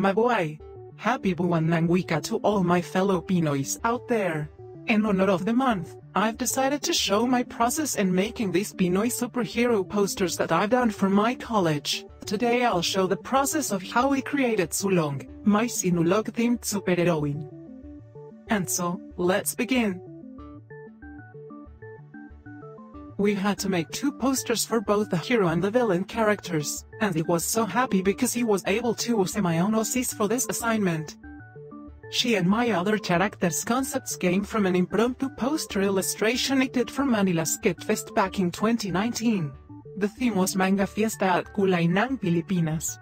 Mabuhay! Happy Buwan ng Wika to all my fellow Pinoys out there. In honor of the month, I've decided to show my process in making these Pinoy superhero posters that I've done for my college. Today I'll show the process of how we created Sulong, my Sinulog-themed superheroine. And so, let's begin. We had to make 2 posters for both the hero and the villain characters, and I was so happy because he was able to use my own OCs for this assignment. She and my other characters' concepts came from an impromptu poster illustration I did for Manila Sketfest back in 2019. The theme was Manga Fiesta at Kulay ng Pilipinas.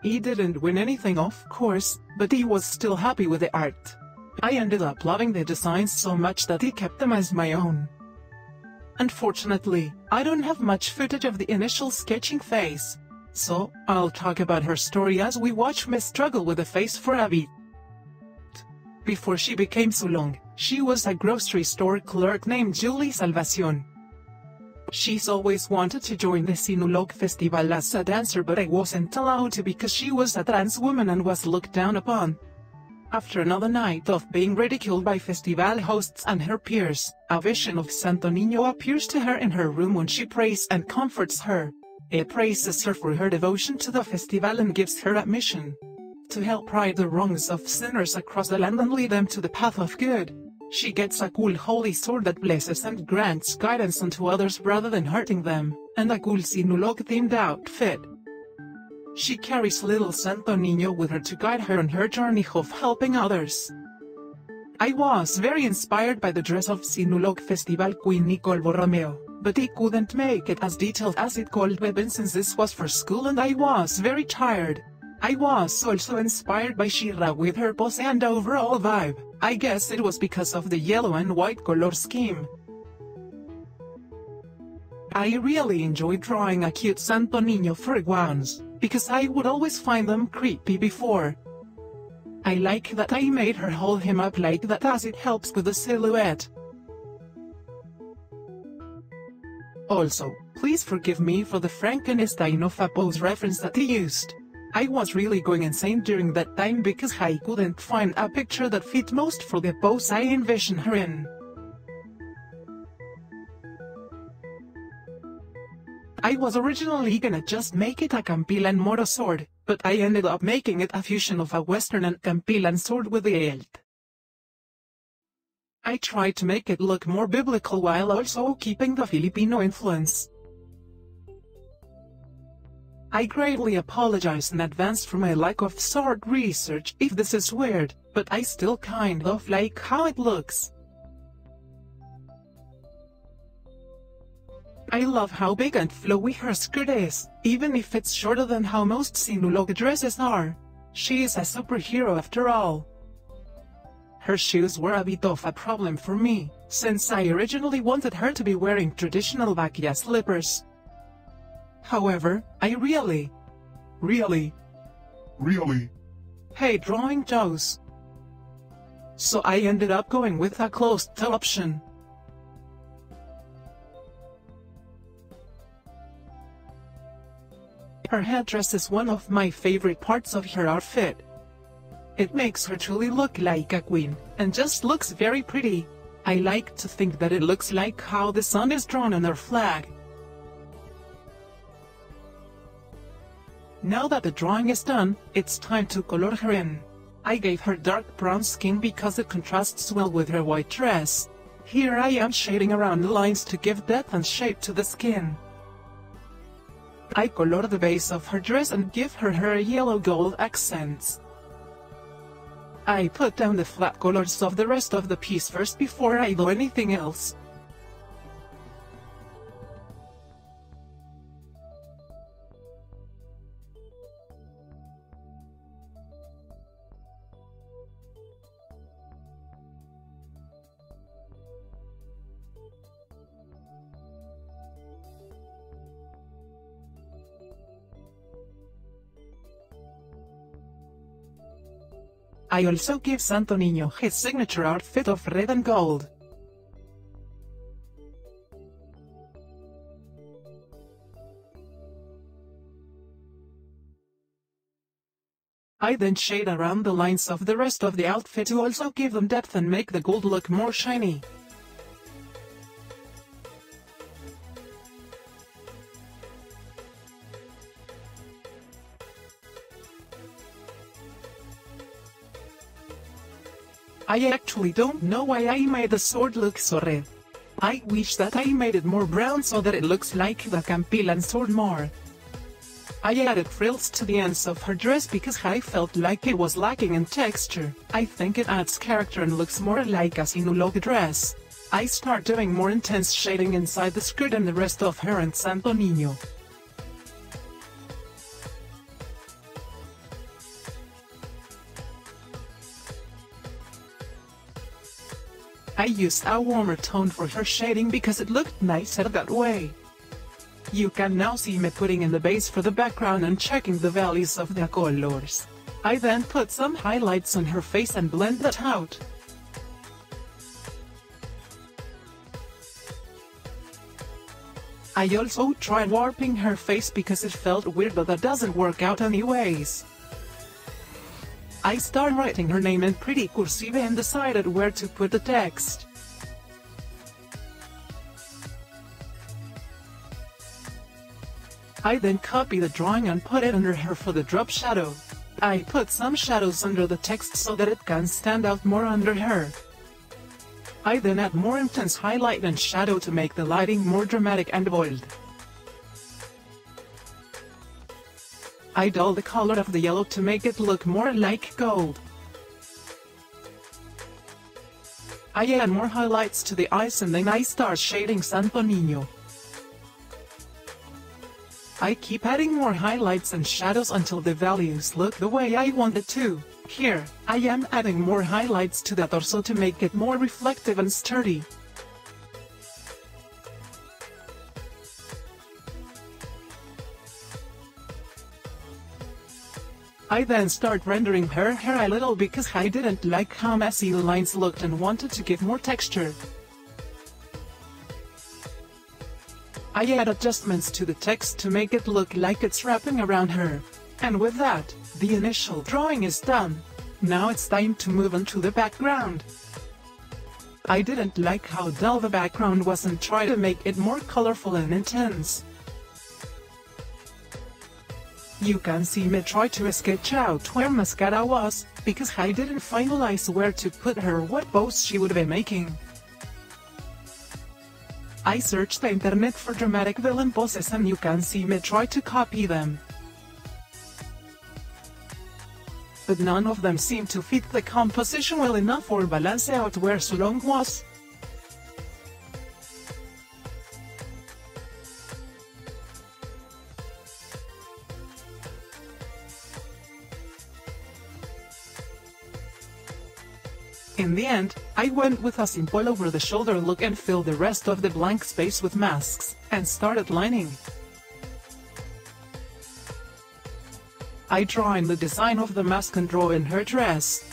He didn't win anything of course, but he was still happy with the art. I ended up loving the designs so much that I kept them as my own. Unfortunately, I don't have much footage of the initial sketching phase. So, I'll talk about her story as we watch me struggle with the face for a bit. Before she became Sulong, she was a grocery store clerk named Julie Salvacion. She's always wanted to join the Sinulog festival as a dancer, but I wasn't allowed to because she was a trans woman and was looked down upon. After another night of being ridiculed by festival hosts and her peers, a vision of Santo Niño appears to her in her room when she prays and comforts her. It praises her for her devotion to the festival and gives her a mission to help right the wrongs of sinners across the land and lead them to the path of good. She gets a cool holy sword that blesses and grants guidance unto others rather than hurting them, and a cool Sinulog-themed outfit. She carries little Santo Niño with her to guide her on her journey of helping others. I was very inspired by the dress of Sinulog Festival Queen Nicole Borromeo, but I couldn't make it as detailed as it could have been since this was for school and I was very tired. I was also inspired by Shira with her pose and overall vibe. I guess it was because of the yellow and white color scheme. I really enjoyed drawing a cute Santo Niño for gowns, because I would always find them creepy before. I like that I made her hold him up like that as it helps with the silhouette. Also, please forgive me for the Frankenstein of a pose reference that I used. I was really going insane during that time because I couldn't find a picture that fit most for the pose I envisioned her in. I was originally gonna just make it a Campilan Moro sword, but I ended up making it a fusion of a Western and Campilan sword with the hilt. I tried to make it look more biblical while also keeping the Filipino influence. I greatly apologize in advance for my lack of sword research if this is weird, but I still kind of like how it looks. I love how big and flowy her skirt is, even if it's shorter than how most Sinulog dresses are. She is a superhero after all. Her shoes were a bit of a problem for me, since I originally wanted her to be wearing traditional Bakia slippers. However, I really hate drawing toes. So I ended up going with a closed-toe option. Her headdress is one of my favorite parts of her outfit. It makes her truly look like a queen, and just looks very pretty. I like to think that it looks like how the sun is drawn on her flag. Now that the drawing is done, it's time to color her in. I gave her dark brown skin because it contrasts well with her white dress. Here I am shading around the lines to give depth and shape to the skin. I color the base of her dress and give her yellow-gold accents. I put down the flat colors of the rest of the piece first before I do anything else. I also give Santo Niño his signature outfit of red and gold. I then shade around the lines of the rest of the outfit to also give them depth and make the gold look more shiny. I actually don't know why I made the sword look so red. I wish that I made it more brown so that it looks like the Campilan sword more. I added frills to the ends of her dress because I felt like it was lacking in texture. I think it adds character and looks more like a Sinulog dress. I start doing more intense shading inside the skirt and the rest of her and Santo Niño. I used a warmer tone for her shading because it looked nicer that way. You can now see me putting in the base for the background and checking the values of the colors. I then put some highlights on her face and blend that out. I also tried warping her face because it felt weird, but that doesn't work out anyways. I started writing her name in pretty cursive and decided where to put the text. I then copied the drawing and put it under her for the drop shadow. I put some shadows under the text so that it can stand out more under her. I then add more intense highlight and shadow to make the lighting more dramatic and bold. I dull the color of the yellow to make it look more like gold. I add more highlights to the eyes and then I start shading Santo Niño. I keep adding more highlights and shadows until the values look the way I want it to. Here, I am adding more highlights to the torso to make it more reflective and sturdy. I then start rendering her hair a little because I didn't like how messy the lines looked and wanted to give more texture. I add adjustments to the text to make it look like it's wrapping around her. And with that, the initial drawing is done. Now it's time to move on to the background. I didn't like how dull the background was and tried to make it more colorful and intense. You can see me try to sketch out where Maskara was, because I didn't finalize where to put her or what pose she would be making. I searched the internet for dramatic villain poses and you can see me try to copy them. But none of them seemed to fit the composition well enough or balance out where Sulong was. In the end, I went with a simple over-the-shoulder look and filled the rest of the blank space with masks, and started lining. I draw in the design of the mask and draw in her dress.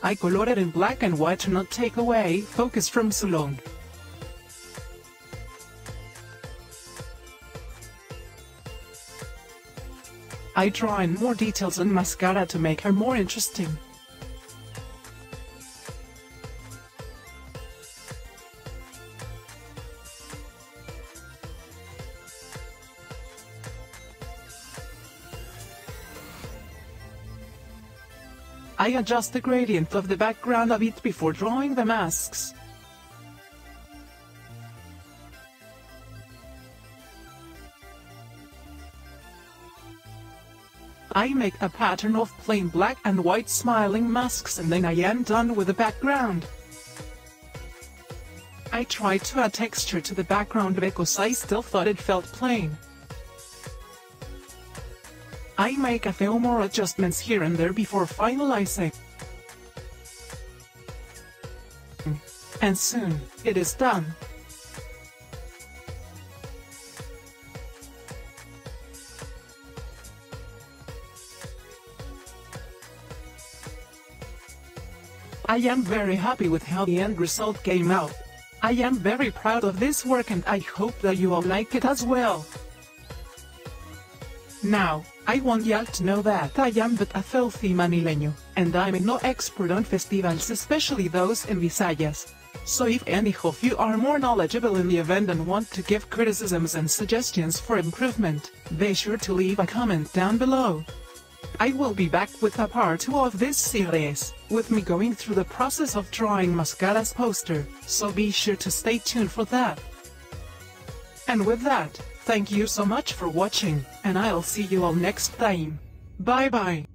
I colored it in black and white to not take away focus from Sulong. I draw in more details on Maskara to make her more interesting. I adjust the gradient of the background a bit before drawing the masks. I make a pattern of plain black and white smiling masks and then I am done with the background. I tried to add texture to the background because I still thought it felt plain. I make a few more adjustments here and there before finalizing. And soon, it is done. I am very happy with how the end result came out. I am very proud of this work and I hope that you all like it as well. Now, I want y'all to know that I am but a filthy Manileño, and I'm no expert on festivals, especially those in Visayas. So if any of you are more knowledgeable in the event and want to give criticisms and suggestions for improvement, be sure to leave a comment down below. I will be back with a part 2 of this series, with me going through the process of drawing Maskara's poster, so be sure to stay tuned for that. And with that, thank you so much for watching, and I'll see you all next time. Bye bye.